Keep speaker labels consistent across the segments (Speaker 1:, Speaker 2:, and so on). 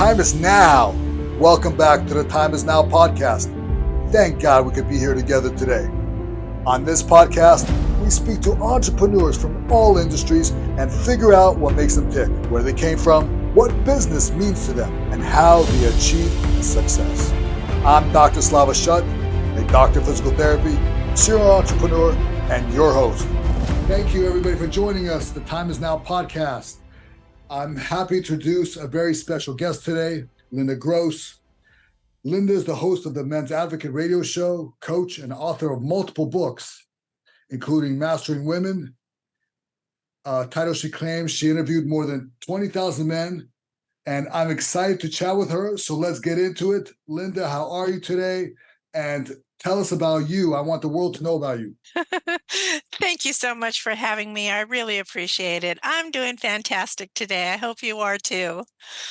Speaker 1: time is now. Welcome back to the Time is Now podcast. Thank God we could be here together today. On this podcast, we speak to entrepreneurs from all industries and figure out what makes them tick, where they came from, what business means to them, and how they achieve success. I'm Dr. Slava Shut, a doctor of physical therapy, serial entrepreneur, and your host. Thank you, everybody, for joining us. The Time is Now podcast. I'm happy to introduce a very special guest today, Linda Gross. Linda is the host of the Men's Advocate radio show, coach, and author of multiple books, including Mastering Women. Title she claims she interviewed more than 20,000 men, and I'm excited to chat with her. So let's get into it. Linda, how are you today? And tell us about you. I want the world to know about you.
Speaker 2: Thank you so much for having me. I really appreciate it. I'm doing fantastic today. I hope you are too.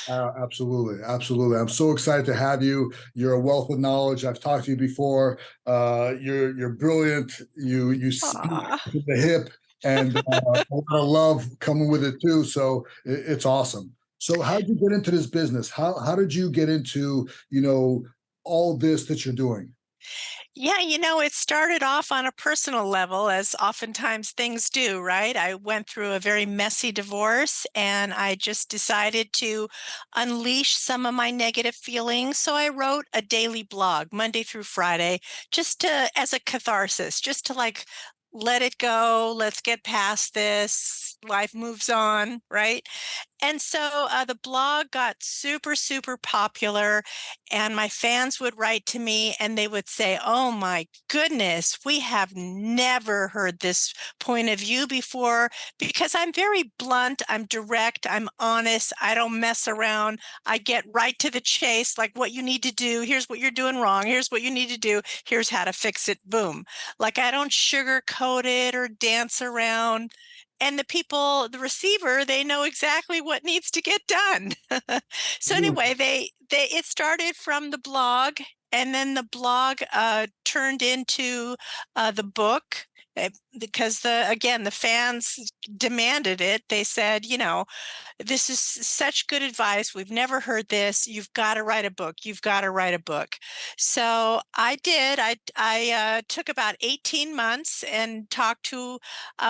Speaker 1: Absolutely. I'm so excited to have you. You're a wealth of knowledge. I've talked to you before. You're brilliant. You speak to the hip, and a lot of love coming with it too. So it's awesome. So how did you get into this business? How did you get into all this that you're doing?
Speaker 2: Yeah, it started off on a personal level, as oftentimes things do, right? I went through a very messy divorce and I just decided to unleash some of my negative feelings. So I wrote a daily blog Monday through Friday, as a catharsis, just to let it go. Let's get past this. Life moves on, right? And so the blog got super, super popular, and my fans would write to me and they would say, "Oh my goodness, we have never heard this point of view before," because I'm very blunt, I'm direct, I'm honest, I don't mess around. I get right to the chase, like what you need to do. Here's what you're doing wrong. Here's what you need to do. Here's how to fix it. Boom. Like I don't sugarcoat it or dance around. And the receiver, they know exactly what needs to get done. So anyway, it started from the blog, and then the blog turned into the book, because the fans demanded it. They said, this is such good advice. We've never heard this. You've got to write a book. You've got to write a book. So I did. I took about 18 months and talked to,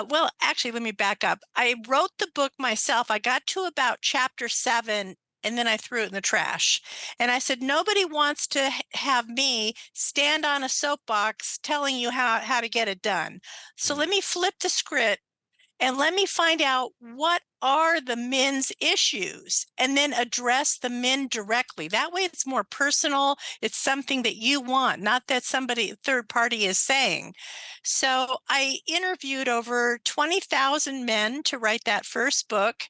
Speaker 2: well, actually, let me back up. I wrote the book myself. I got to about chapter 7, and then I threw it in the trash. And I said, nobody wants to have me stand on a soapbox telling you how to get it done. So let me flip the script and let me find out what are the men's issues and then address the men directly. That way it's more personal. It's something that you want, not that somebody third party is saying. So I interviewed over 20,000 men to write that first book.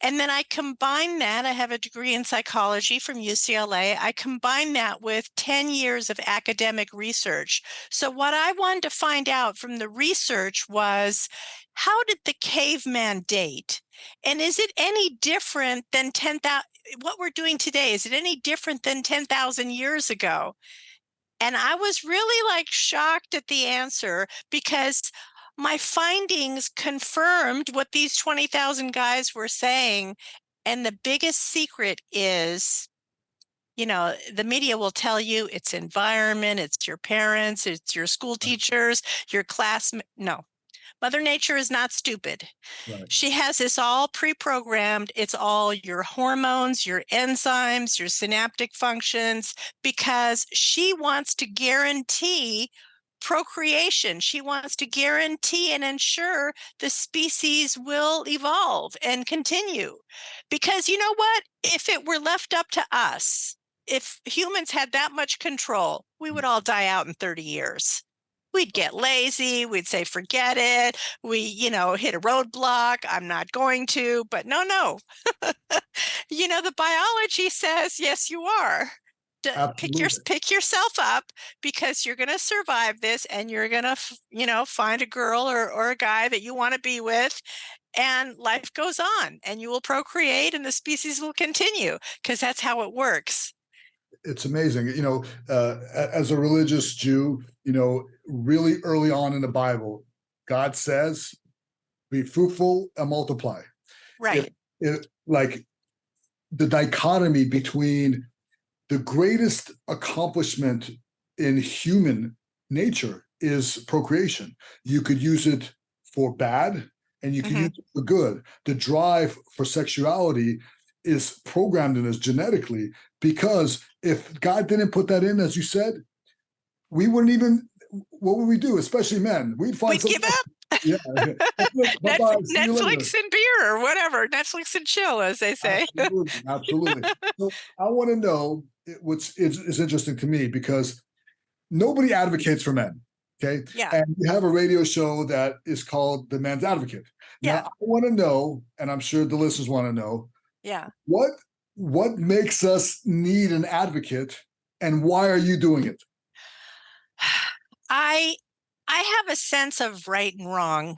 Speaker 2: And then I combined that. I have a degree in psychology from UCLA. I combined that with 10 years of academic research. So what I wanted to find out from the research was, how did the caveman date? And is it any different than 10,000? What we're doing today, is it any different than 10,000 years ago? And I was really shocked at the answer, because my findings confirmed what these 20,000 guys were saying. And the biggest secret is, the media will tell you it's environment, it's your parents, it's your school teachers, your classmates. No. Mother Nature is not stupid.
Speaker 1: Right.
Speaker 2: She has this all pre-programmed. It's all your hormones, your enzymes, your synaptic functions, because she wants to guarantee procreation. She wants to guarantee and ensure the species will evolve and continue. Because you know what? If it were left up to us, if humans had that much control, we would all die out in 30 years. We'd get lazy. We'd say, forget it. We, hit a roadblock. I'm not going to, but no. The biology says, yes, you are. Pick yourself up, because you're going to survive this, and you're going to, find a girl or a guy that you want to be with, and life goes on, and you will procreate, and the species will continue, because that's how it works.
Speaker 1: It's amazing. As a religious Jew, really early on in the Bible, God says, be fruitful and multiply.
Speaker 2: Right.
Speaker 1: the dichotomy between the greatest accomplishment in human nature is procreation. You could use it for bad and you can
Speaker 2: Hmm.
Speaker 1: use it for good. The drive for sexuality is programmed in us genetically because if God didn't put that in, as you said, we wouldn't even, what would we do? Especially men. We'd find
Speaker 2: We'd give
Speaker 1: something else.
Speaker 2: up.
Speaker 1: Yeah. That's it. Bye-bye. See you later.
Speaker 2: Netflix and beer or whatever. Netflix and chill, as they say.
Speaker 1: Absolutely. Absolutely. So I want to know, which is interesting to me because nobody advocates for men. Okay.
Speaker 2: Yeah.
Speaker 1: And you have a radio show that is called The Man's Advocate. Now,
Speaker 2: Yeah.
Speaker 1: I want to know, and I'm sure the listeners want to know,
Speaker 2: Yeah.
Speaker 1: what makes us need an advocate and why are you doing it?
Speaker 2: I I have a sense of right and wrong,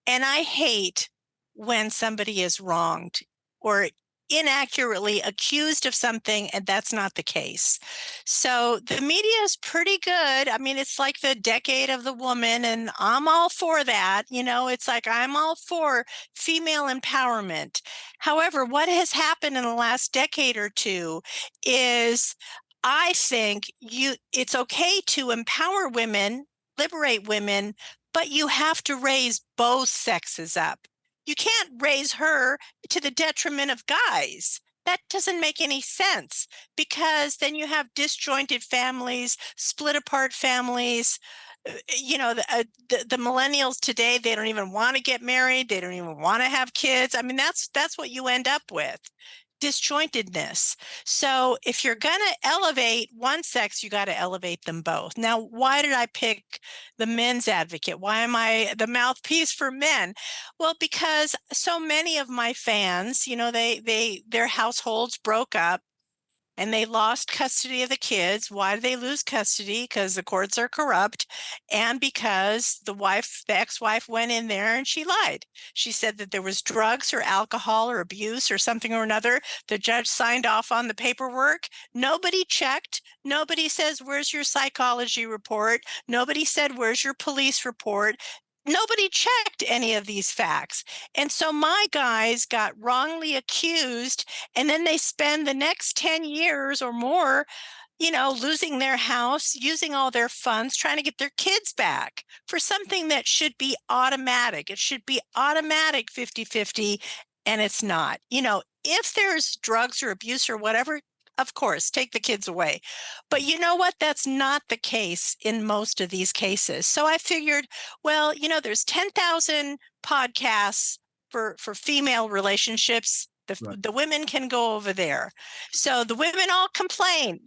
Speaker 2: and I hate when somebody is wronged or inaccurately accused of something and that's not the case. So the media is pretty good. I mean, it's like the decade of the woman, and I'm all for that. It's like I'm all for female empowerment. However, what has happened in the last decade or two is I think it's okay to empower women, liberate women, but you have to raise both sexes up. You can't raise her to the detriment of guys. That doesn't make any sense because then you have disjointed families, split apart families. The millennials today, they don't even want to get married. They don't even want to have kids. I mean, that's what you end up with, disjointedness. So if you're going to elevate one sex, you got to elevate them both. Now, why did I pick the men's advocate? Why am I the mouthpiece for men? Well, because so many of my fans, their households broke up and they lost custody of the kids. Why did they lose custody? Because the courts are corrupt and because the ex-wife went in there and she lied. She said that there was drugs or alcohol or abuse or something or another. The judge signed off on the paperwork. Nobody checked. Nobody says, where's your psychology report? Nobody said, where's your police report? Nobody checked any of these facts. And so my guys got wrongly accused, and then they spend the next 10 years or more, losing their house, using all their funds, trying to get their kids back for something that should be automatic. It should be automatic 50-50, and it's not. If there's drugs or abuse or whatever, of course, take the kids away. But you know what? That's not the case in most of these cases. So I figured, well, there's 10,000 podcasts for female relationships.
Speaker 1: Right.
Speaker 2: The women can go over there. So the women all complain,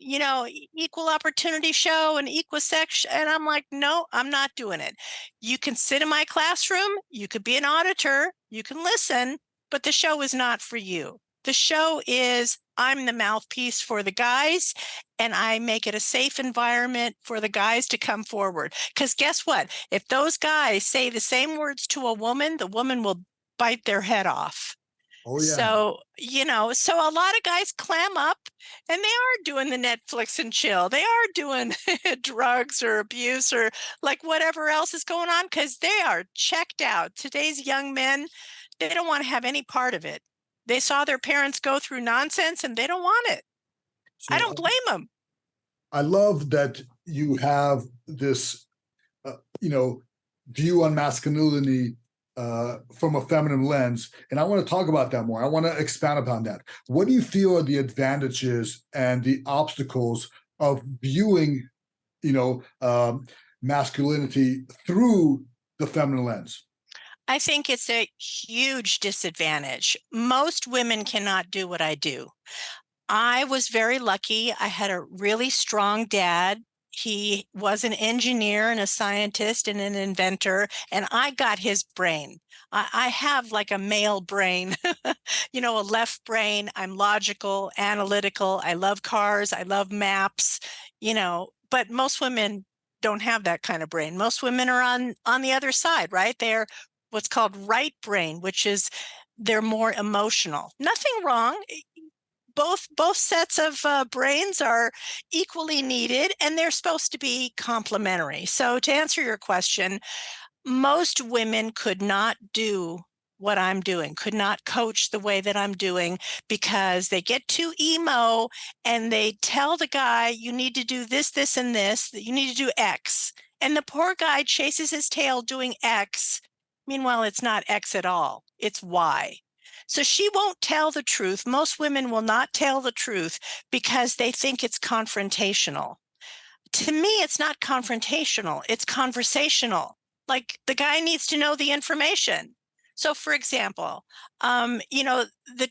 Speaker 2: equal opportunity show and equal sex. And I'm like, no, I'm not doing it. You can sit in my classroom. You could be an auditor. You can listen, but the show is not for you. The show is I'm the mouthpiece for the guys, and I make it a safe environment for the guys to come forward. Because guess what? If those guys say the same words to a woman, the woman will bite their head off.
Speaker 1: Oh, yeah.
Speaker 2: So a lot of guys clam up and they are doing the Netflix and chill. They are doing drugs or abuse or like whatever else is going on because they are checked out. Today's young men, they don't want to have any part of it. They saw their parents go through nonsense and they don't want it. I
Speaker 1: So
Speaker 2: don't blame them.
Speaker 1: I love that you have this, view on masculinity from a feminine lens, and I want to talk about that more. I want to expand upon that. What do you feel are the advantages and the obstacles of viewing, masculinity through the feminine lens?
Speaker 2: I think it's a huge disadvantage. Most women cannot do what I do. I was very lucky. I had a really strong dad. He was an engineer and a scientist and an inventor, and I got his brain. I have like a male brain, a left brain. I'm logical, analytical. I love cars. I love maps, but most women don't have that kind of brain. Most women are on the other side, right? They're what's called right brain, which is they're more emotional. Nothing wrong. Both sets of brains are equally needed and they're supposed to be complementary. So to answer your question, most women could not do what I'm doing, could not coach the way that I'm doing, because they get too emo and they tell the guy, you need to do this, this, and this, that you need to do X. And the poor guy chases his tail doing X. Meanwhile, it's not X at all, it's Y. So she won't tell the truth. Most women will not tell the truth because they think it's confrontational. To me, it's not confrontational, it's conversational. Like, the guy needs to know the information. So, for example, you know, the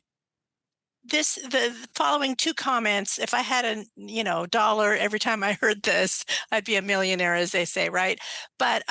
Speaker 2: following two comments, if I had a dollar every time I heard this, I'd be a millionaire, as they say, right? But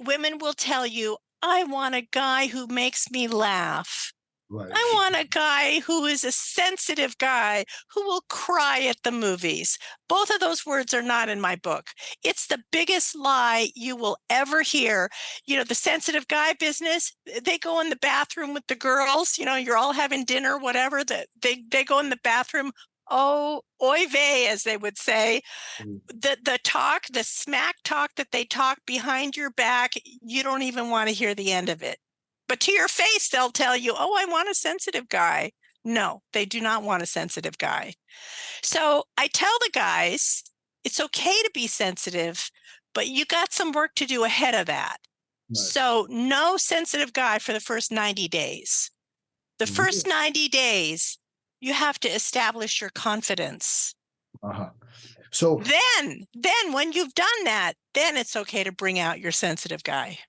Speaker 2: women will tell you, I want a guy who makes me laugh.
Speaker 1: Right.
Speaker 2: I want a guy who is a sensitive guy who will cry at the movies. Both of those words are not in my book. It's the biggest lie you will ever hear. The sensitive guy business, they go in the bathroom with the girls, you're all having dinner, whatever, they go in the bathroom. Oh, oy vey, as they would say. The smack talk that they talk behind your back, you don't even want to hear the end of it. But to your face, they'll tell you, oh, I want a sensitive guy. No, they do not want a sensitive guy. So I tell the guys, it's okay to be sensitive, but you got some work to do ahead of that. Right. So no sensitive guy for the first 90 days. The first 90 days, you have to establish your confidence.
Speaker 1: Uh-huh. So
Speaker 2: then when you've done that, then it's okay to bring out your sensitive guy.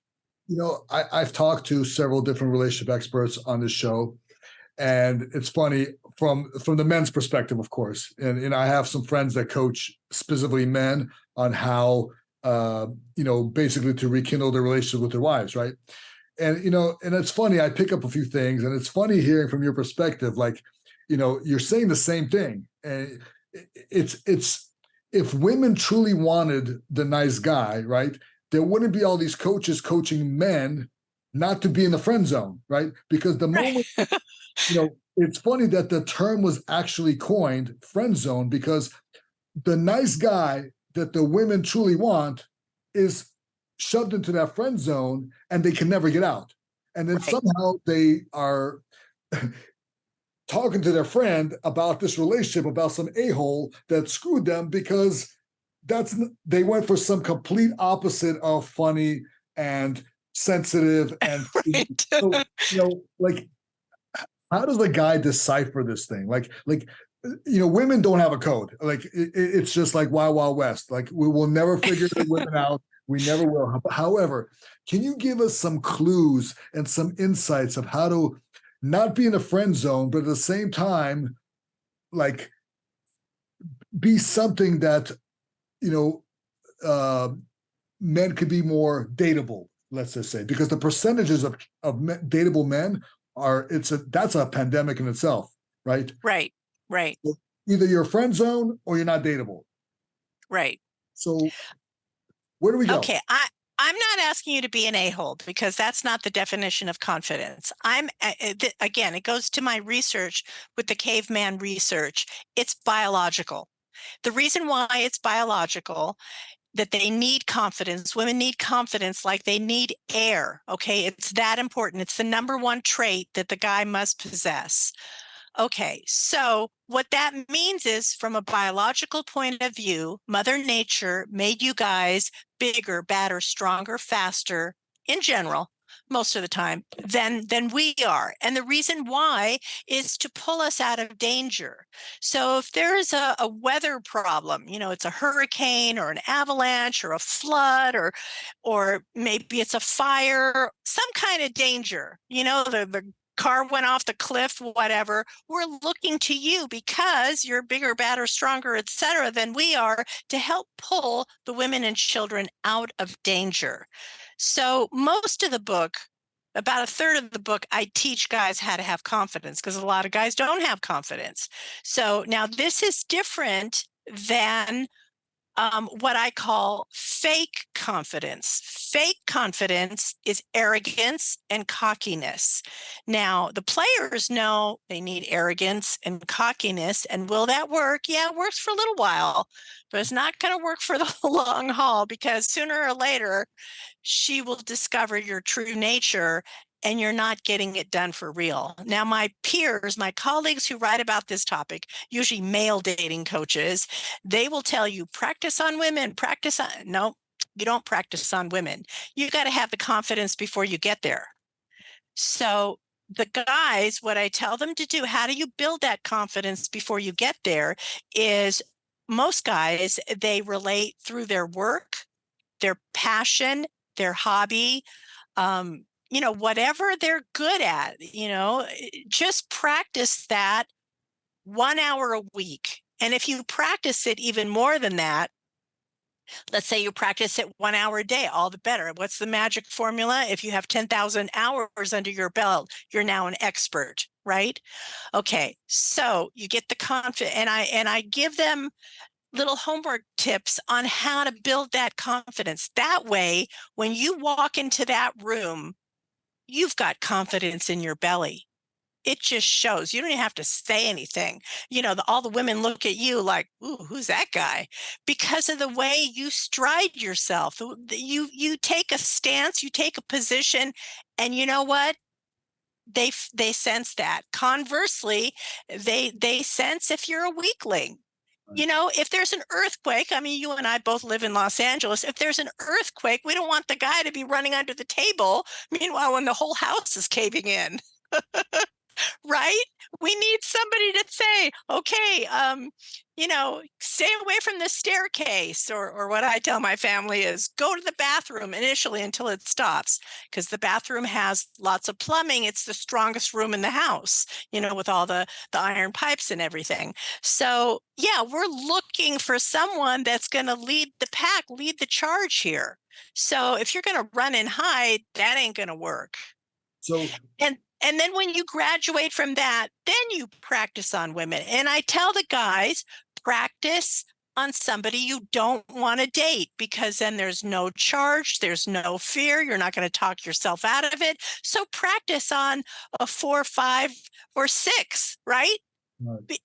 Speaker 1: I've talked to several different relationship experts on this show, and it's funny from the men's perspective, of course. And I have some friends that coach specifically men on how, basically to rekindle their relationship with their wives, right? And and it's funny. I pick up a few things, and it's funny hearing from your perspective. Like, you're saying the same thing, and it's if women truly wanted the nice guy, right? There wouldn't be all these coaches coaching men not to be in the friend zone, right? Because the moment, it's funny that the term was actually coined, friend zone, because the nice guy that the women truly want is shoved into that friend zone and they can never get out. And then somehow they are talking to their friend about this relationship, about some a-hole that screwed them, because they went for some complete opposite of funny and sensitive. And like, how does the guy decipher this thing? Like women don't have a code. Like it's just like Wild Wild West. Like, we will never figure the women out. We never will. However, can you give us some clues and some insights of how to not be in a friend zone, but at the same time, like, be something that men could be more dateable, let's just say, because the percentages of dateable men that's a pandemic in itself, right?
Speaker 2: Right.
Speaker 1: So either you're friend zone or you're not dateable.
Speaker 2: Right.
Speaker 1: So where do we go?
Speaker 2: Okay, I'm not asking you to be an a-hole, because that's not the definition of confidence. Again, it goes to my research with the caveman research. It's biological. The reason why it's biological, that they need confidence, women need confidence like they need air, okay? It's that important. It's the number one trait that the guy must possess. Okay, so what that means is, from a biological point of view, Mother Nature made you guys bigger, badder, stronger, faster, in general, most of the time, than we are. And the reason why is to pull us out of danger. So if there's a weather problem, it's a hurricane or an avalanche or a flood, or maybe it's a fire, some kind of danger, the car went off the cliff, whatever, we're looking to you, because you're bigger, badder, stronger, etc., than we are, to help pull the women and children out of danger. So most of the book, about a third of the book, I teach guys how to have confidence, because a lot of guys don't have confidence. So now this is different than what I call fake confidence. Fake confidence is arrogance and cockiness. Now, the players know they need arrogance and cockiness. And will that work? Yeah, it works for a little while, but it's not going to work for the long haul, because sooner or later, she will discover your true nature. and you're not getting it done for real. Now, my peers, my colleagues who write about this topic, usually male dating coaches, they will tell you, practice on women, practice on, no, you don't practice on women. You got to have the confidence before you get there. So the guys, what I tell them to do, how do you build that confidence before you get there, is most guys, they relate through their work, their passion, their hobby, whatever they're good at, just practice that 1 hour a week. And if you practice it even more than that, let's say you practice it 1 hour a day, all the better. What's the magic formula? If you have 10,000 hours under your belt, you're now an expert, right? Okay, so you get the confidence, and I give them little homework tips on how to build that confidence. That way, when you walk into that room, you've got confidence in your belly. It just shows. You don't even have to say anything. All the women look at you like, ooh, who's that guy? Because of the way you stride yourself. You take a stance, you take a position, and you know what? They sense that. Conversely, they sense if you're a weakling. If there's an earthquake, I mean, you and I both live in Los Angeles. If there's an earthquake, we don't want the guy to be running under the table. Meanwhile, when the whole house is caving in, right? We need somebody to say, okay, stay away from the staircase, or what I tell my family is go to the bathroom initially until it stops, because the bathroom has lots of plumbing. It's the strongest room in the house, with all the iron pipes and everything. So yeah, we're looking for someone that's going to lead the pack, lead the charge here. So if you're going to run and hide, that ain't going to work.
Speaker 1: So
Speaker 2: and then when you graduate from that, then you practice on women. And I tell the guys, practice on somebody you don't want to date, because then there's no charge, there's no fear, you're not going to talk yourself out of it. So practice on a 4, 5, or 6, right?
Speaker 1: right.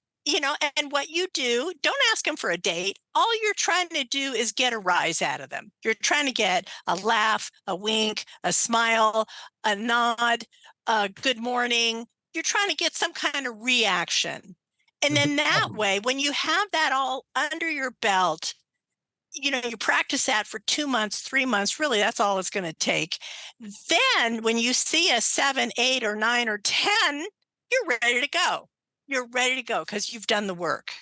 Speaker 2: And what you do, don't ask them for a date. All you're trying to do is get a rise out of them. You're trying to get a laugh, a wink, a smile, a nod, a good morning. You're trying to get some kind of reaction. And then that way, when you have that all under your belt, you practice that for 2 months, 3 months, really, that's all it's going to take. Then when you see a 7, 8, or 9, or 10, you're ready to go. You're ready to go because you've done the work.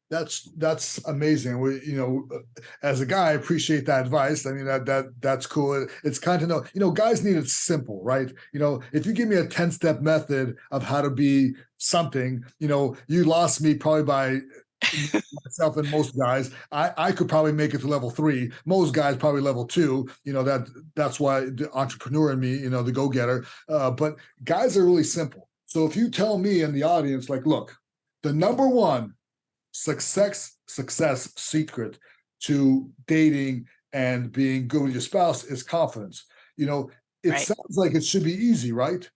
Speaker 1: That's amazing. As a guy, I appreciate that advice. I mean, that's cool. It's kind of guys need it simple, right? If you give me a 10-step method of how to be something, you lost me probably by myself and most guys. I could probably make it to level 3. Most guys probably level 2. That's why the entrepreneur in me, the go-getter. But guys are really simple. So if you tell me in the audience, like, look, the number one success secret to dating and being good with your spouse is confidence. It
Speaker 2: Right.
Speaker 1: sounds like it should be easy, right?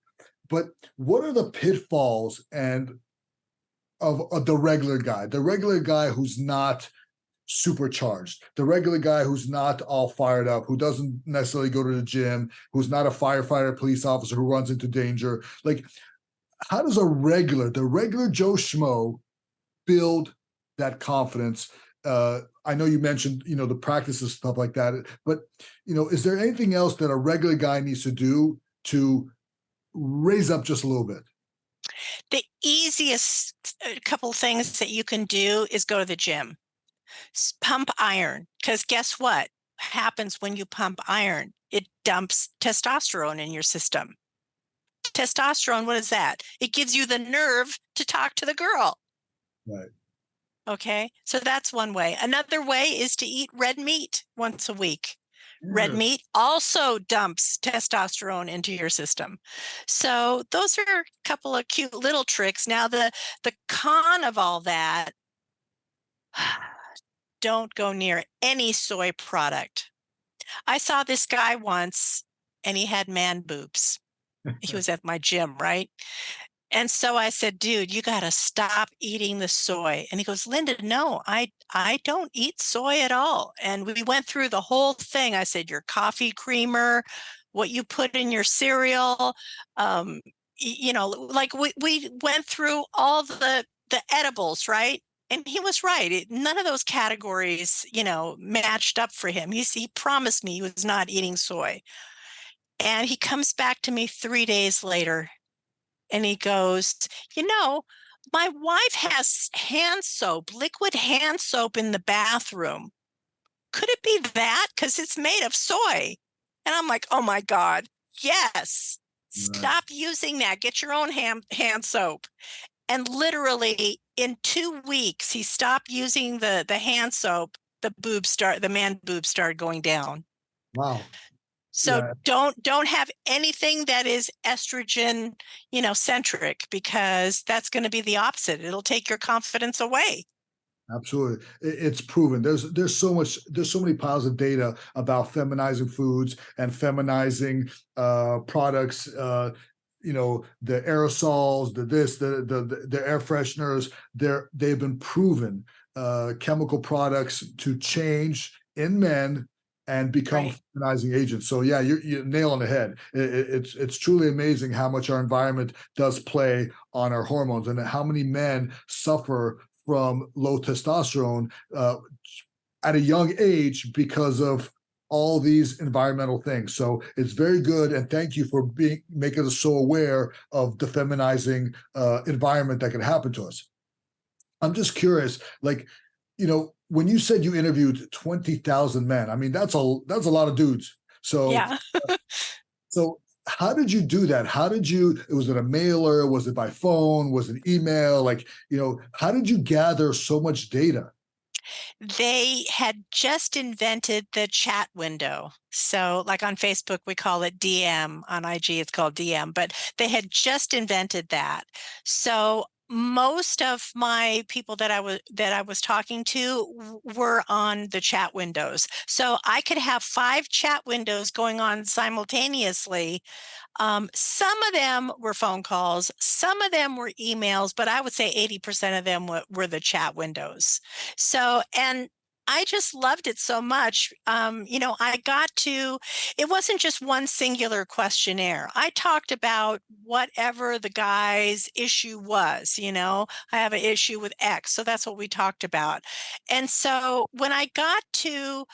Speaker 1: But what are the pitfalls of the regular guy who's not supercharged, the regular guy who's not all fired up, who doesn't necessarily go to the gym, who's not a firefighter, police officer, who runs into danger? Like, how does the regular Joe Schmo build that confidence? I know you mentioned, the practices, stuff like that, but, is there anything else that a regular guy needs to do to raise up just a little bit?
Speaker 2: The easiest couple things that you can do is go to the gym, pump iron, because guess what happens when you pump iron? It dumps testosterone in your system. Testosterone, what is that? It gives you the nerve to talk to the girl.
Speaker 1: Right.
Speaker 2: Okay, so that's one way. Another way is to eat red meat once a week. Red meat also dumps testosterone into your system. So those are a couple of cute little tricks. Now, the con of all that, don't go near any soy product. I saw this guy once, and he had man boobs. He was at my gym, right? And so I said, dude, you got to stop eating the soy. And he goes, Linda, no, I don't eat soy at all. And we went through the whole thing. I said, your coffee creamer, what you put in your cereal. Um, like we went through all the edibles, right? And he was right. None of those categories, matched up for him. He promised me he was not eating soy. And he comes back to me 3 days later and he goes, my wife has hand soap, liquid hand soap in the bathroom. Could it be that? Because it's made of soy. And I'm like, oh my God, yes.
Speaker 1: Right.
Speaker 2: Stop using that. Get your own hand soap. And literally in 2 weeks, he stopped using the hand soap. The man boob started going down.
Speaker 1: Wow.
Speaker 2: So
Speaker 1: Yeah,
Speaker 2: don't have anything that is estrogen, centric, because that's going to be the opposite. It'll take your confidence away.
Speaker 1: absolutely. It's proven. There's so many piles of data about feminizing foods and feminizing products. The aerosols, the this, the air fresheners. They've been proven chemical products to change in men and become
Speaker 2: Right.
Speaker 1: feminizing agents. So yeah, you're nailing the head. It's truly amazing how much our environment does play on our hormones and how many men suffer from low testosterone at a young age because of all these environmental things. So it's very good, and thank you for making us so aware of the feminizing environment that can happen to us. I'm just curious, like, when you said you interviewed 20,000 men, I mean that's a lot of dudes. So
Speaker 2: Yeah.
Speaker 1: so how did you do that? Was it a mailer? Was it by phone? Was it email? Like, how did you gather so much data?
Speaker 2: They had just invented the chat window. So, like on Facebook, we call it DM. On IG, it's called DM, but they had just invented that. So, most of my people that I was talking to were on the chat windows. So I could have 5 chat windows going on simultaneously. Some of them were phone calls, some of them were emails, but I would say 80% of them were the chat windows. So, and I just loved it so much. It wasn't just one singular questionnaire. I talked about whatever the guy's issue was. I have an issue with X. So that's what we talked about. And so when I got to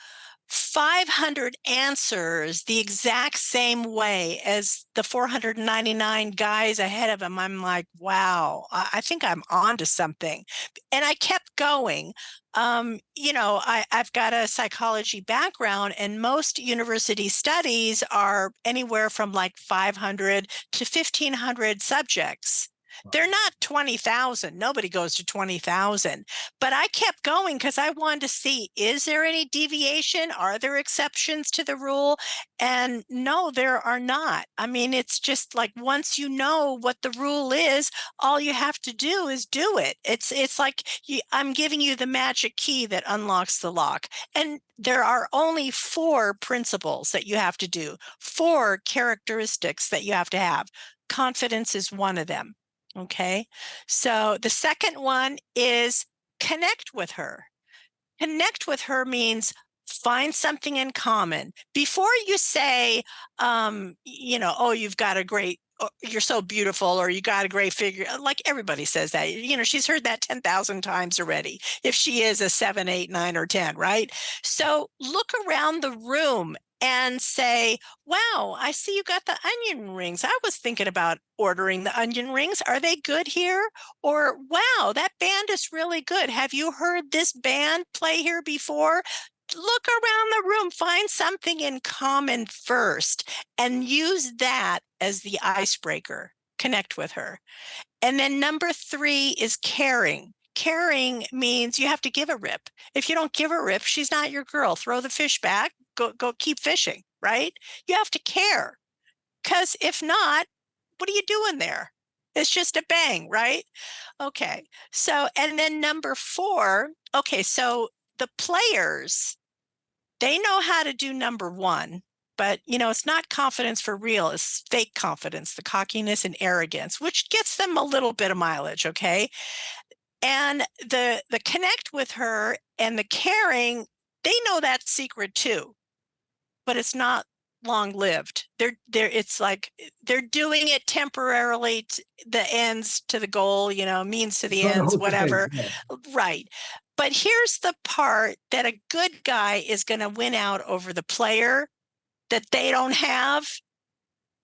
Speaker 2: 500 answers the exact same way as the 499 guys ahead of him, I'm like, wow, I think I'm onto something. And I kept going. I've got a psychology background, and most university studies are anywhere from like 500 to 1,500 subjects. They're not 20,000. Nobody goes to 20,000. But I kept going because I wanted to see, is there any deviation? Are there exceptions to the rule? And no, there are not. I mean, it's just like once you know what the rule is, all you have to do is do it. It's like I'm giving you the magic key that unlocks the lock. And there are only 4 principles that you have to do, 4 characteristics that you have to have. Confidence is one of them. Okay. So the second one is connect with her. Connect with her means find something in common. Before you say, oh, you're so beautiful, or you got a great figure. Like everybody says that. She's heard that 10,000 times already. If she is a 7, 8, 9, or 10, right? So look around the room and say, wow, I see you got the onion rings. I was thinking about ordering the onion rings. Are they good here? Or, wow, that band is really good. Have you heard this band play here before? Look around the room, find something in common first, and use that as the icebreaker. Connect with her. And then number 3 is caring. Caring means you have to give a rip. If you don't give a rip, she's not your girl. Throw the fish back, go keep fishing, right? You have to care. Because if not, what are you doing there? It's just a bang, right? Okay. So, and then number 4, okay, so the players, they know how to do number 1, but it's not confidence for real, it's fake confidence, the cockiness and arrogance, which gets them a little bit of mileage. Okay. And the connect with her and the caring, they know that secret too, but it's not long lived. It's like they're doing it temporarily, the ends to the goal, means to the
Speaker 1: Trying to
Speaker 2: ends,
Speaker 1: hook the bait.
Speaker 2: whatever.
Speaker 1: Yeah.
Speaker 2: Right. But here's the part that a good guy is going to win out over the player that they don't have: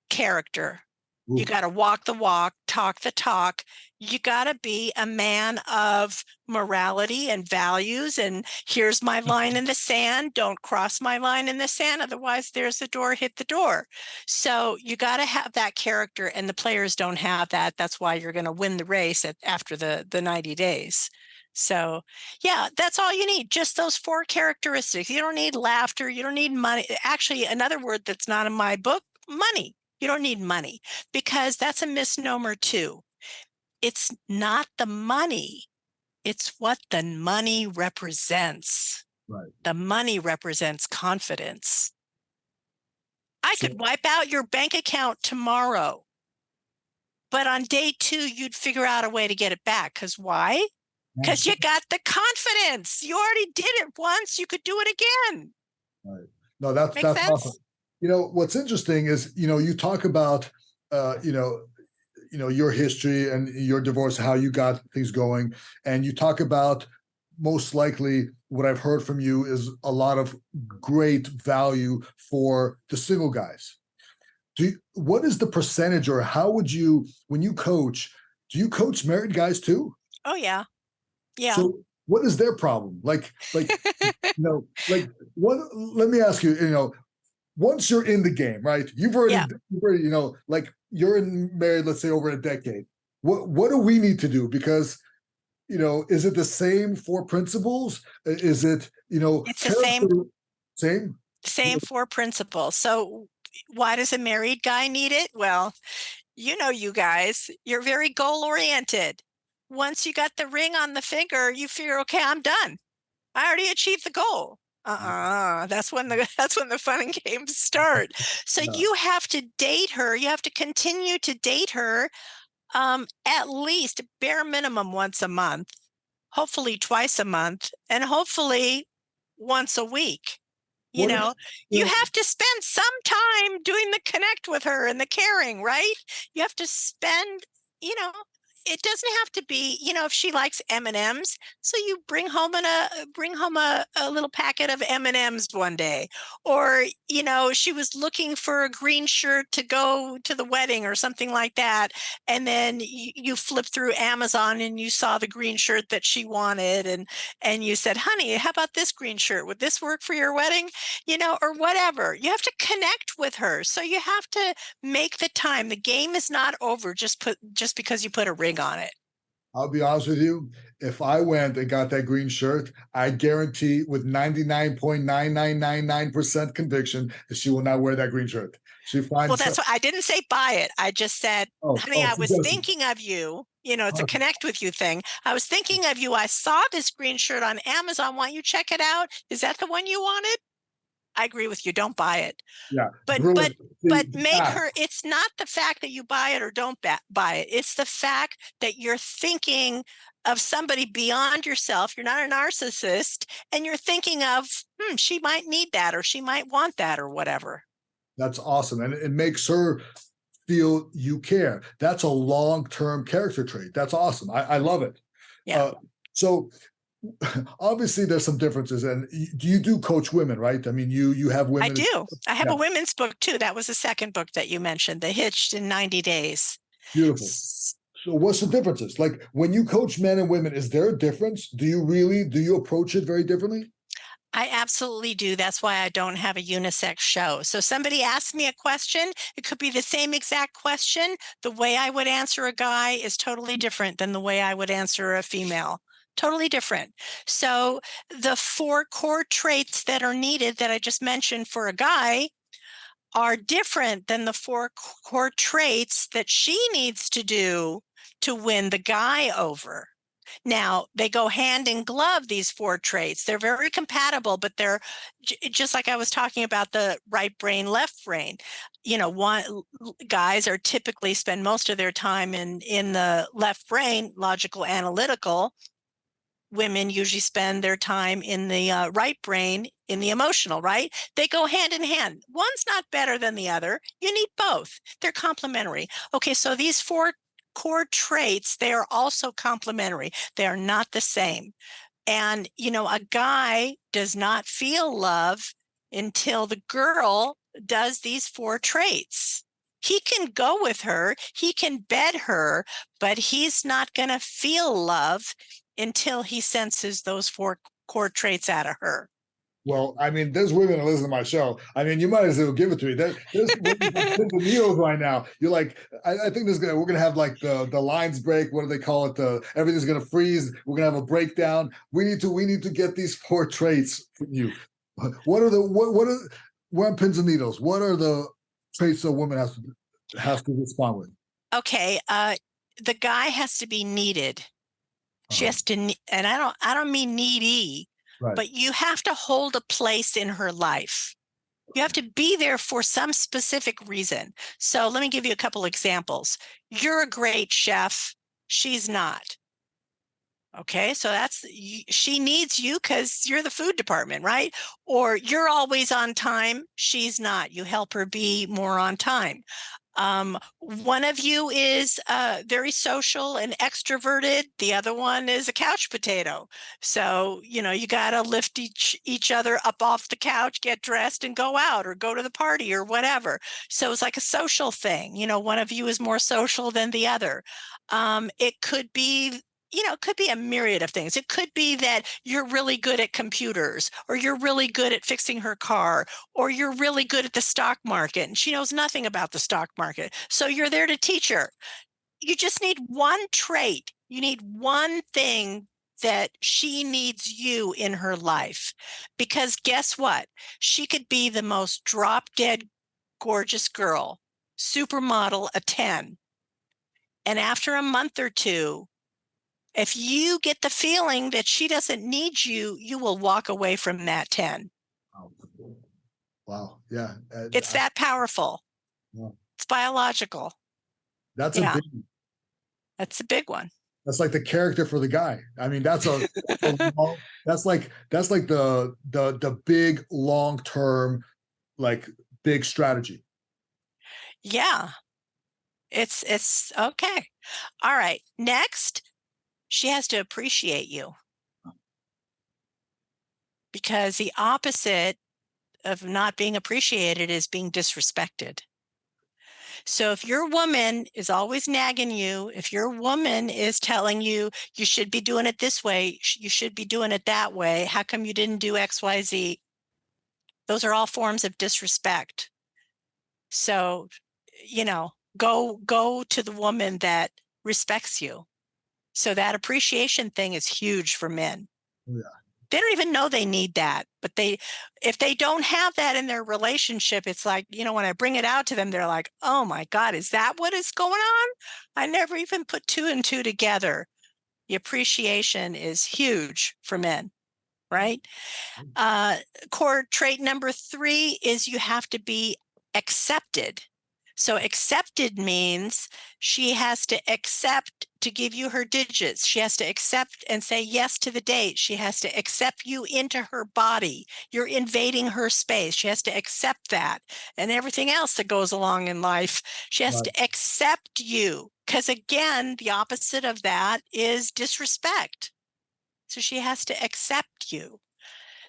Speaker 2: character. You
Speaker 1: Ooh.
Speaker 2: got to walk the walk, talk the talk. You got to be a man of morality and values. And here's my line in the sand. Don't cross my line in the sand. Otherwise, there's the door, hit the door. So you got to have that character, and the players don't have that. That's why you're going to win the race after the 90 days. So, yeah, that's all you need. Just those 4 characteristics. You don't need laughter. You don't need money. Actually, another word that's not in my book: money. You don't need money, because that's a misnomer too. It's not the money. It's what the money represents.
Speaker 1: Right.
Speaker 2: The money represents confidence. I
Speaker 1: So
Speaker 2: could wipe out your bank account tomorrow, but on day 2, you'd figure out a way to get it back. Because why? Because you got the confidence. You already did it once. You could do it again.
Speaker 1: right. No, that's
Speaker 2: Make sense?
Speaker 1: awesome. What's interesting is, you talk about, your history and your divorce, how you got things going, and you talk about, most likely what I've heard from you is a lot of great value for the single guys. What is the percentage, or how would you, when you coach, do you coach married guys too?
Speaker 2: Oh, yeah. Yeah.
Speaker 1: So what is their problem? Like what, let me ask you, once you're in the game, right?
Speaker 2: Yeah.
Speaker 1: You've already, like you're married, let's say over a decade. What do we need to do? Because, is it the same 4 principles? Is it,
Speaker 2: It's the
Speaker 1: character,
Speaker 2: same
Speaker 1: same?
Speaker 2: 4 principles. So why does a married guy need it? Well, you guys, you're very goal oriented. Once you got the ring on the finger, you figure, okay, I'm done. I already achieved the goal. That's when the fun and games start. So
Speaker 1: No.
Speaker 2: you have to date her. You have to continue to date her, at least bare minimum once a month, hopefully twice a month, and hopefully once a week.
Speaker 1: What if,
Speaker 2: You
Speaker 1: you
Speaker 2: have to spend some time doing the connect with her and the caring, right? You have to spend, you know, it doesn't have to be, if she likes M&Ms, so you bring home a little packet of M&Ms one day. Or, she was looking for a green shirt to go to the wedding or something like that, and then you flip through Amazon and you saw the green shirt that she wanted, and you said, "Honey, how about this green shirt? Would this work for your wedding?" Or whatever. You have to connect with her. So you have to make the time. The game is not over just because you put a ring on it.
Speaker 1: I'll be honest with you. If I went and got that green shirt, I guarantee with 99.9999% conviction that she will not wear that green shirt. She
Speaker 2: Well,
Speaker 1: finds
Speaker 2: that's what I didn't say buy it. I just said, honey, I was
Speaker 1: suggestion.
Speaker 2: thinking of you. It's a connect with you thing. I was thinking of you. I saw this green shirt on Amazon. Why don't you check it out? Is that the one you wanted? I agree with you. Don't buy it.
Speaker 1: Yeah,
Speaker 2: But
Speaker 1: brilliant.
Speaker 2: make her, it's not the fact that you buy it or don't buy it. It's the fact that you're thinking of somebody beyond yourself. You're not a narcissist, and you're thinking of, she might need that, or she might want that, or whatever.
Speaker 1: That's awesome. And it makes her feel you care. That's a long-term character trait. That's awesome. I love it.
Speaker 2: Yeah.
Speaker 1: So obviously there's some differences, and you do coach women, right? I mean, you have women.
Speaker 2: I do. I have
Speaker 1: Yeah.
Speaker 2: a women's book too. That was the second book that you mentioned, The Hitched in 90 Days.
Speaker 1: Beautiful. So what's the differences? Like when you coach men and women, is there a difference? Do you approach it very differently?
Speaker 2: I absolutely do. That's why I don't have a unisex show. So somebody asks me a question, it could be the same exact question. The way I would answer a guy is totally different than the way I would answer a female. Totally different. So the 4 core traits that are needed that I just mentioned for a guy are different than the 4 core traits that she needs to do to win the guy over. Now, they go hand in glove, these 4 traits. They're very compatible, but they're just like I was talking about the right brain, left brain. Guys are typically spend most of their time in the left brain, logical, analytical. women usually spend their time in the right brain, in the emotional, right? They go hand in hand. One's not better than the other. You need both. They're complementary. Okay, so these 4 core traits, they are also complementary. They are not the same. And, a guy does not feel love until the girl does these 4 traits. He can go with her, he can bed her, but he's not going to feel love until he senses those 4 core traits out of her.
Speaker 1: Well, I mean, there's women that listen to my show. I mean, you might as well give it to me. There's women on pins and needles right now. You're like, I think we're gonna have like the lines break. What do they call it? Everything's gonna freeze. We're gonna have a breakdown. We need to get these 4 traits from you. What are we're on pins and needles? What are the traits a woman has to respond with?
Speaker 2: Okay, the guy has to be needed. She
Speaker 1: Uh-huh.
Speaker 2: has to, and I don't mean needy,
Speaker 1: Right.
Speaker 2: but you have to hold a place in her life. You have to be there for some specific reason. So let me give you a couple examples. You're a great chef. She's not. Okay, so she needs you because you're the food department, right? Or you're always on time. She's not. You help her be more on time. One of you is very social and extroverted. The other one is a couch potato. So, you got to lift each other up off the couch, get dressed and go out or go to the party or whatever. So it's like a social thing. One of you is more social than the other. It could be it could be a myriad of things. It could be that you're really good at computers, or you're really good at fixing her car, or you're really good at the stock market and she knows nothing about the stock market. So you're there to teach her. You just need one trait. You need one thing that she needs you in her life. Because guess what? She could be the most drop dead gorgeous girl, supermodel, a 10. And after a month or two, if you get the feeling that she doesn't need you, you will walk away from that 10.
Speaker 1: Wow. Yeah.
Speaker 2: It's that powerful.
Speaker 1: Yeah.
Speaker 2: It's biological.
Speaker 1: That's
Speaker 2: Yeah. That's a big one.
Speaker 1: That's like the character for the guy. I mean, that's like the big long term, like big strategy.
Speaker 2: Yeah. It's okay. All right. Next, she has to appreciate you. Because the opposite of not being appreciated is being disrespected. So if your woman is always nagging you, if your woman is telling you, you should be doing it this way, you should be doing it that way, how come you didn't do XYZ? Those are all forms of disrespect. So, go to the woman that respects you. So that appreciation thing is huge for men.
Speaker 1: Yeah.
Speaker 2: They don't even know they need that, but if they don't have that in their relationship, it's like, when I bring it out to them, they're like, oh my God, is that what is going on? I never even put 2 and 2 together. The appreciation is huge for men, right? Core trait number 3 is you have to be accepted. So accepted means she has to accept to give you her digits. She has to accept and say yes to the date. She has to accept you into her body. You're invading her space. She has to accept that and everything else that goes along in life. She has to accept you because, again, the opposite of that is disrespect. So she has to accept you.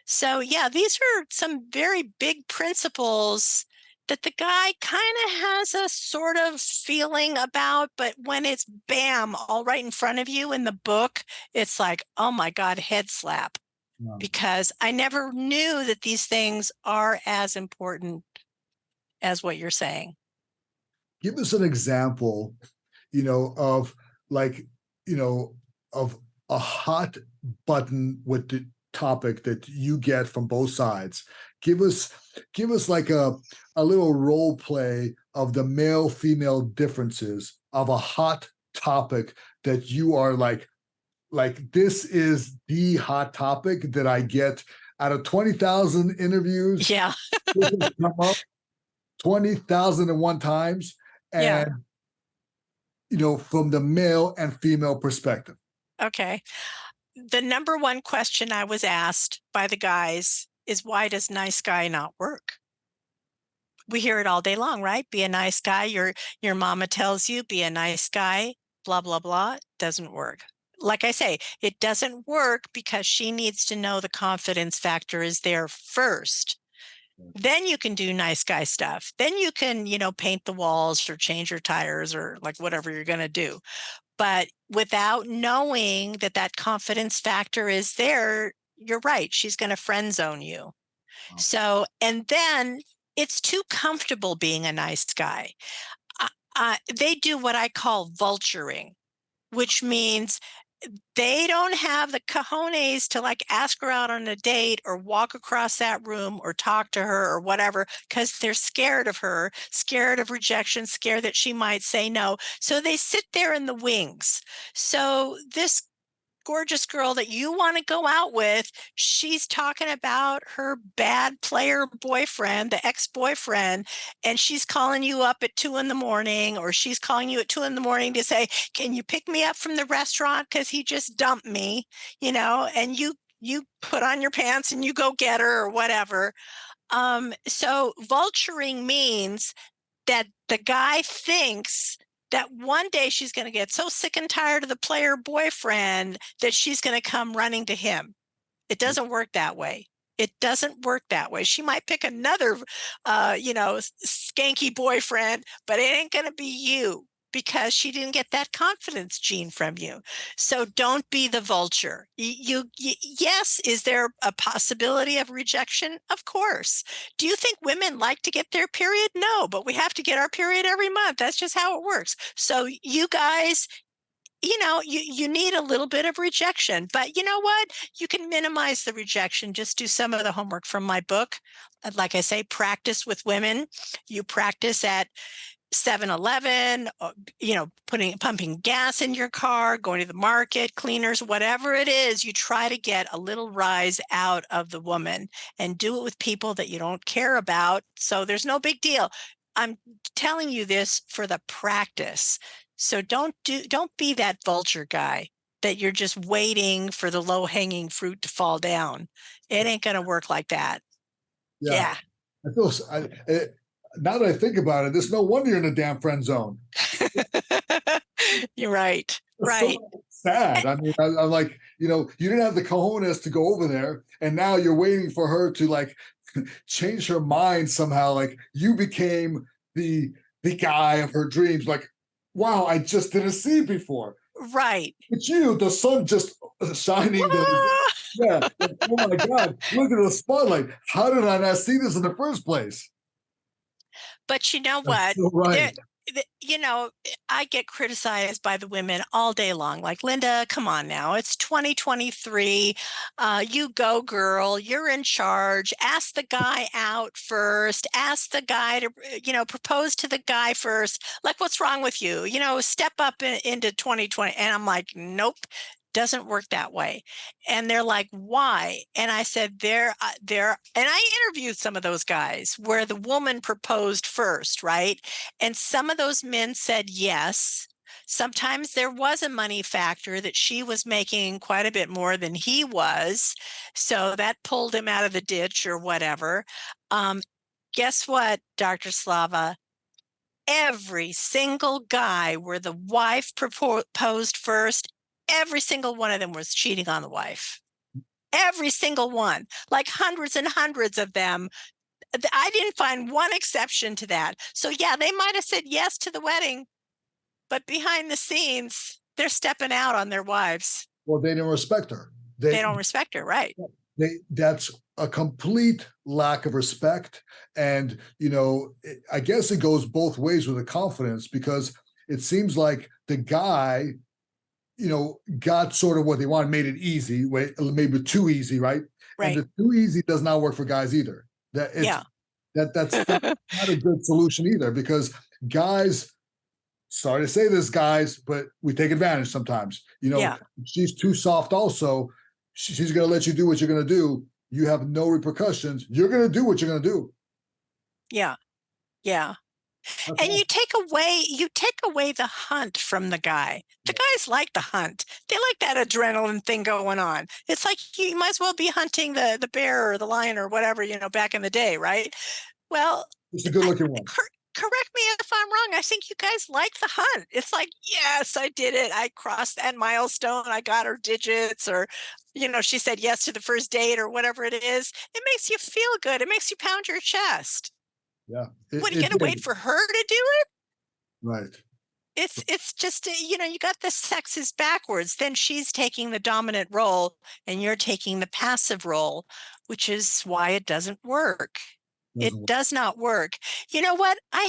Speaker 2: So, yeah, these are some very big principles that the guy kind of has a sort of feeling about, but when it's bam, all right in front of you in the book, it's like, oh my God, head slap. Yeah. Because I never knew that these things are as important as what you're saying.
Speaker 1: Give us an example, of of a hot button with the topic that you get from both sides. Give us like a little role play of the male female differences of a hot topic that you are like this is the hot topic that I get out of 20,000 interviews.
Speaker 2: Yeah.
Speaker 1: Come up 20,001 times, and from the male and female perspective.
Speaker 2: Okay. The number one question I was asked by the guys is, why does nice guy not work? We hear it all day long, right? Be a nice guy. Your mama tells you, be a nice guy, blah, blah, blah. Doesn't work. Like I say, it doesn't work because she needs to know the confidence factor is there first. Then you can do nice guy stuff. Then you can, paint the walls or change your tires or like whatever you're going to do. But without knowing that that confidence factor is there, you're right. She's going to friend zone you. So, and then it's too comfortable being a nice guy. They do what I call vulturing, which means they don't have the cojones to like ask her out on a date or walk across that room or talk to her or whatever, because they're scared of her, scared of rejection, scared that she might say no. So they sit there in the wings. So this gorgeous girl that you want to go out with, she's talking about her bad player boyfriend, the ex-boyfriend, and she's calling you up at 2 a.m, or she's calling you at 2 a.m to say, can you pick me up from the restaurant because he just dumped me, and you put on your pants and you go get her or whatever. So vulturing means that the guy thinks that one day she's going to get so sick and tired of the player boyfriend that she's going to come running to him. It doesn't work that way. It doesn't work that way. She might pick another, skanky boyfriend, but it ain't going to be you because she didn't get that confidence gene from you. So don't be the vulture. Yes, is there a possibility of rejection? Of course. Do you think women like to get their period? No, but we have to get our period every month. That's just how it works. So you guys, you need a little bit of rejection, but you know what? You can minimize the rejection. Just do some of the homework from my book. Like I say, practice with women. You practice at 7-Eleven, pumping gas in your car, going to the market, cleaners, whatever it is, you try to get a little rise out of the woman and do it with people that you don't care about. So there's no big deal. I'm telling you this for the practice. So don't be that vulture guy that you're just waiting for the low-hanging fruit to fall down. It ain't going to work like that. Yeah.
Speaker 1: I feel now that I think about it, there's no wonder you're in a damn friend zone.
Speaker 2: You're right.
Speaker 1: It's
Speaker 2: right.
Speaker 1: So sad. I mean, I'm like, you didn't have the cojones to go over there, and now you're waiting for her to like change her mind somehow. Like you became the guy of her dreams. Like, wow, I just didn't see it before.
Speaker 2: Right.
Speaker 1: It's you, the sun just shining. Yeah. Like, oh my God, look at the spotlight. How did I not see this in the first place?
Speaker 2: But you know what?
Speaker 1: So right.
Speaker 2: I get criticized by the women all day long. Like, Linda, come on now. It's 2023. You go, girl. You're in charge. Ask the guy out first. Ask the guy to, propose to the guy first. Like, what's wrong with you? Step up into 2020. And I'm like, nope. Doesn't work that way. And they're like, why? And I said, and I interviewed some of those guys where the woman proposed first, right? And some of those men said yes. Sometimes there was a money factor that she was making quite a bit more than he was. So that pulled him out of the ditch or whatever. Guess what, Dr. Slava? Every single guy where the wife proposed first, every single one of them was cheating on the wife. Every single one, like hundreds and hundreds of them. I didn't find one exception to that. So yeah, they might have said yes to the wedding, but behind the scenes, they're stepping out on their wives.
Speaker 1: Well, they didn't respect her.
Speaker 2: They don't respect her, right?
Speaker 1: That's a complete lack of respect. And, I guess it goes both ways with the confidence, because it seems like the guy got sort of what they wanted, made it easy, maybe too easy, right?
Speaker 2: Right.
Speaker 1: And the too easy does not work for guys either. That's not a good solution either, because guys, sorry to say this, guys, but we take advantage sometimes. She's too soft also. She's going to let you do what you're going to do. You have no repercussions. You're going to do what you're going to do.
Speaker 2: Yeah.
Speaker 1: That's
Speaker 2: And
Speaker 1: all.
Speaker 2: you take away the hunt from the guy. The guys like the hunt. They like that adrenaline thing going on. It's like you might as well be hunting the bear or the lion or whatever, back in the day, right? Well,
Speaker 1: It's a good
Speaker 2: I,
Speaker 1: looking one.
Speaker 2: correct me if I'm wrong. I think you guys like the hunt. It's like, yes, I did it. I crossed that milestone. I got her digits, or, she said yes to the first date or whatever it is. It makes you feel good. It makes you pound your chest.
Speaker 1: Yeah,
Speaker 2: What are you
Speaker 1: it
Speaker 2: going to wait
Speaker 1: did.
Speaker 2: for her to do it?
Speaker 1: Right.
Speaker 2: It's just, you got the sexes backwards. Then she's taking the dominant role and you're taking the passive role, which is why it doesn't work. It
Speaker 1: Doesn't work.
Speaker 2: does not work. You know what? I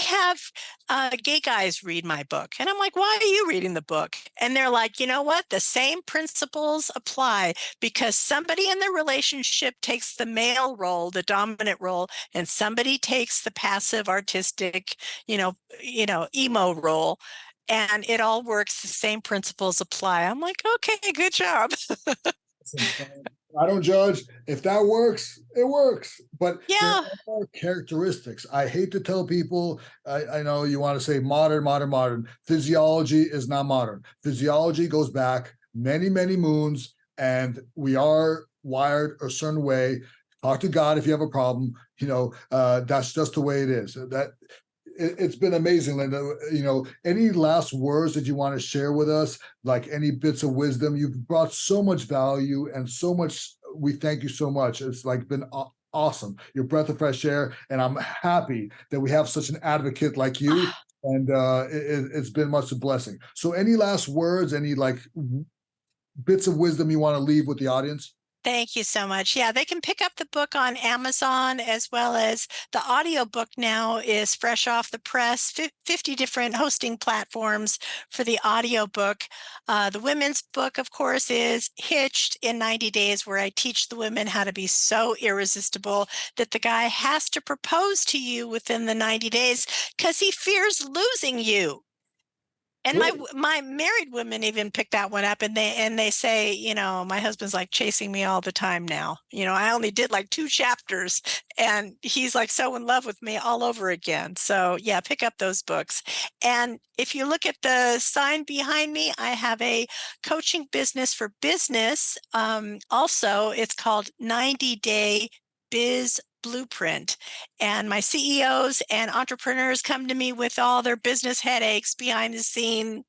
Speaker 2: have gay guys read my book, and I'm like, why are you reading the book? And they're like, you know what? The same principles apply, because somebody in the relationship takes the male role, the dominant role, and somebody takes the passive, artistic, emo role. And it all works. The same principles apply. I'm like, okay, good job.
Speaker 1: I don't judge. If that works, it works. But there
Speaker 2: Yeah,
Speaker 1: are characteristics. I hate to tell people, I know you want to say modern, modern, modern. Physiology is not modern. Physiology goes back many, many moons, and we are wired a certain way. Talk to God if you have a problem. That's just the way it is. It's been amazing, Linda. Any last words that you want to share with us, like any bits of wisdom? You've brought so much value and so much. We thank you so much. It's like been awesome. Your breath of fresh air, and I'm happy that we have such an advocate like you. And it's been much a blessing. So, any last words? Any like bits of wisdom you want to leave with the audience?
Speaker 2: thank you so much. Yeah, they can pick up the book on Amazon, as well as the audiobook now is fresh off the press, 50 different hosting platforms for the audiobook. The women's book, of course, is Hitched in 90 Days, where I teach the women how to be so irresistible that the guy has to propose to you within the 90 days because he fears losing you. And
Speaker 1: Really?
Speaker 2: my married women even pick that one up, and they say, my husband's like chasing me all the time now. I only did like 2 chapters, and he's like so in love with me all over again. So yeah, pick up those books. And if you look at the sign behind me, I have a coaching business for business. Also, it's called 90 Day Biz Blueprint. And my CEOs and entrepreneurs come to me with all their business headaches behind the scenes.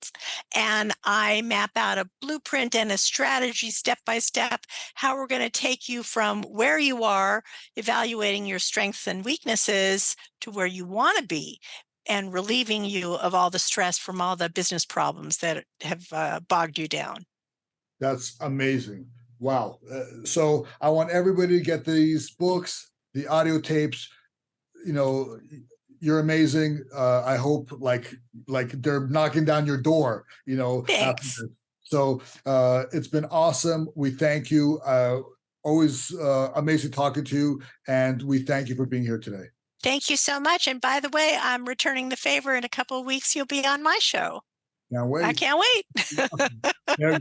Speaker 2: And I map out a blueprint and a strategy step by step, how we're going to take you from where you are, evaluating your strengths and weaknesses, to where you want to be, and relieving you of all the stress from all the business problems that have bogged you down.
Speaker 1: That's amazing. Wow. So I want everybody to get these books, the audio tapes. You know, you're amazing. I hope like they're knocking down your door, after
Speaker 2: Thanks.
Speaker 1: this. So it's been awesome. We thank you. Always amazing talking to you. And we thank you for being here today.
Speaker 2: Thank you so much. And by the way, I'm returning the favor. In a couple of weeks, you'll be on my show.
Speaker 1: Can't
Speaker 2: I
Speaker 1: wait.
Speaker 2: can't wait.
Speaker 1: Yeah,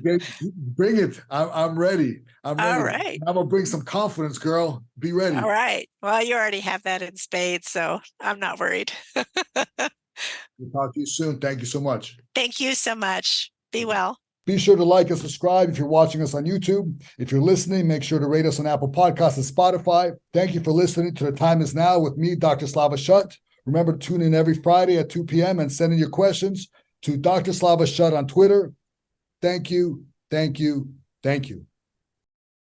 Speaker 1: bring it. I'm ready. I'm
Speaker 2: All
Speaker 1: ready.
Speaker 2: right.
Speaker 1: I'm gonna bring some confidence, girl. Be ready.
Speaker 2: All right. Well, you already have that in spades, so I'm not worried.
Speaker 1: We'll talk to you soon. Thank you so much.
Speaker 2: Thank you so much. Be well.
Speaker 1: Be sure to like and subscribe if you're watching us on YouTube. If you're listening, make sure to rate us on Apple Podcasts and Spotify. Thank you for listening to The Time Is Now with me, Dr. Slava Shut. Remember to tune in every Friday at 2 p.m. and send in your questions to Dr. Slava Shut on Twitter. Thank you, thank you, thank you.